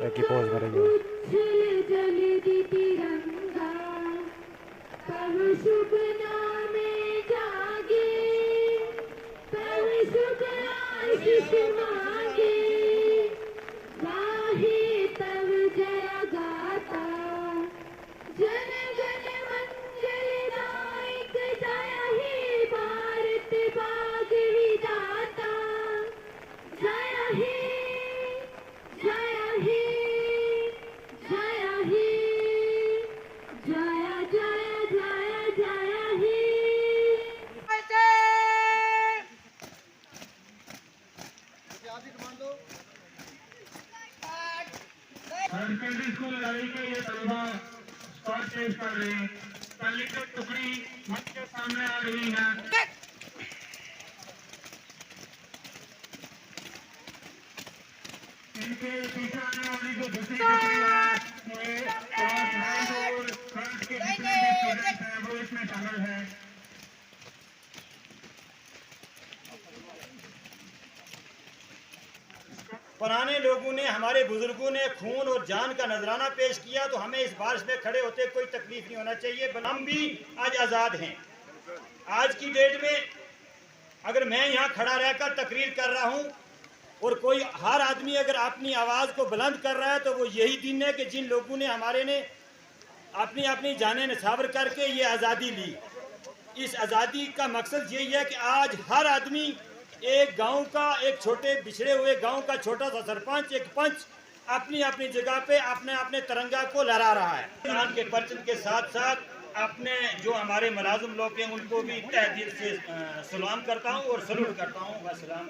की पोज करेंगे। Secondary school लड़ाई के ये तलबा स्कॉट पेश कर रहे हैं। पहली टुकड़ी मंच के सामने आ रही है। इनके पीछे आने वाली जो दूसरी टुकड़ी है ये क्लास 9 और 10 के जितने भी स्टूडेंट हैं वो इसमें शामिल हैं। पुराने लोगों ने, हमारे बुजुर्गों ने खून और जान का नजराना पेश किया, तो हमें इस बारिश में खड़े होते कोई तकलीफ नहीं होना चाहिए। हम भी आज आज़ाद हैं। आज की डेट में अगर मैं यहाँ खड़ा रहकर तकरीर कर रहा हूँ और कोई हर आदमी अगर अपनी आवाज़ को बुलंद कर रहा है तो वो यही दिन है कि जिन लोगों ने हमारे ने अपनी अपनी जानें निछावर करके ये आज़ादी ली। इस आज़ादी का मकसद यही है कि आज हर आदमी, एक गांव का, एक छोटे बिछड़े हुए गांव का छोटा सा सरपंच, एक पंच अपनी अपनी जगह पे अपने अपने तिरंगा को लहरा रहा है। किसान के परचम के साथ साथ अपने जो हमारे मुलाजिम लोग हैं उनको भी तहे दिल से सलाम करता हूँ और सलूट करता हूँ। वस्सलाम।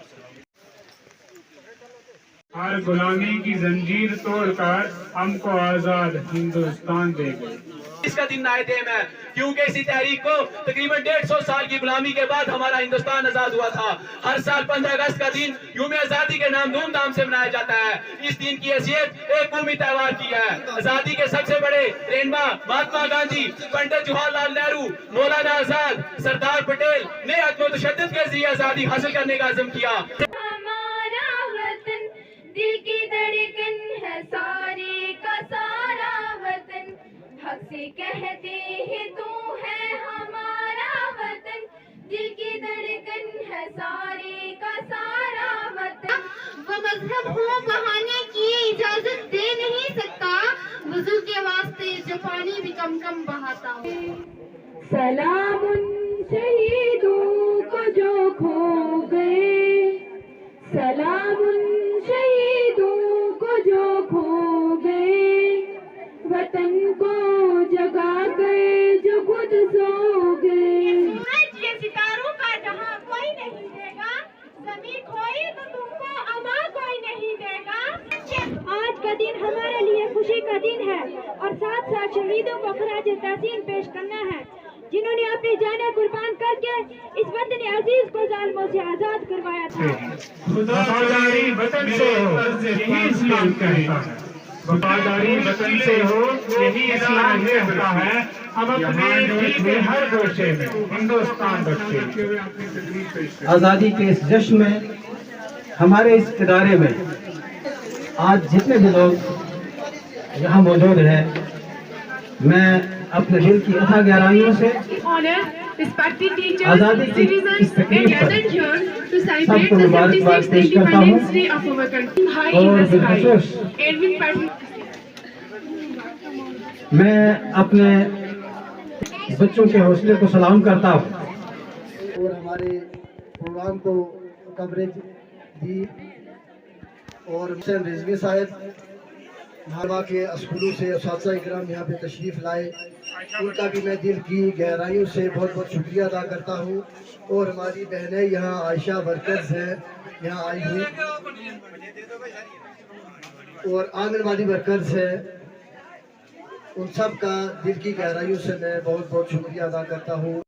हर गुलामी की जंजीर तोड़कर हमको आजाद हिंदुस्तान दे गए। इसका दिन नायदेम है क्योंकि इसी तहरीक को तकरीबन 150 साल की गुलामी के बाद हमारा हिंदुस्तान आजाद हुआ था। हर साल 15 अगस्त का दिन यूम आजादी के नाम धूमधाम से मनाया जाता है। इस दिन की हैसियत एक कौमी त्योहार की है। आजादी के सबसे बड़े रहनुमा महात्मा गांधी, पंडित जवाहरलाल नेहरू, मौलाना आजाद, सरदार पटेल ने अदम-ओ-तशद्दुद के जरिए आजादी हासिल करने का अज़म किया। दिल की धड़कन है सारे का सारा वतन, हक से कहते हैं तू है हमारा वतन। दिल की धड़कन है सारे का सारा वतन। वो मजहब हो बहाने की इजाजत दे नहीं सकता, वजू के वास्ते जो पानी भी कम कम बहाता हो। सलाम उन शहीदों को जो खो गए, सलाम उन शहीदों को जो खो गए, वतन को जगा गए जो खुद सो गए। सूरज के सितारों का जहां कोई नहीं देगा, ज़मीं खोई तो तुमको अमा कोई नहीं देगा। आज का दिन हमारे लिए खुशी का दिन है और साथ साथ शहीदों को खराज तहसीन पेश करना है, जिन्होंने अपनी जानें कुर्बान करके इस वतन अजीज को जालिमों से आजाद करवाया था। वफादारी वतन से हो यही इस्लाम कहता है। वफादारी वतन से हो यही इस्लाम कहता है। हम अपने दिल के हर गोशे में हिंदुस्तान बख्शे। आज़ादी के इस जश्न में, हमारे इस इदारे में आज जितने भी लोग यहाँ मौजूद हैं, मैं अपने दिल की अथाह गहराइयों से आज़ादी की इस तकरीब पर सबको मुबारकबाद पेश करता हूँ और बिलखुसूस मैं अपने बच्चों के हौसले को सलाम करता हूँ और हमारे प्रोग्राम को कवरेज दी। और हुसैन रिजवी साहब भावा के स्कूलों से असातिज़ा इकराम यहाँ पे तशरीफ़ लाए, उनका भी मैं दिल की गहराइयों से बहुत बहुत शुक्रिया अदा करता हूँ। और हमारी बहनें यहाँ आयशा वर्कर्स हैं यहाँ आई हुई। और आंगनबाड़ी वर्कर्स है, उन सब का दिल की गहराइयों से मैं बहुत बहुत शुक्रिया अदा करता हूँ।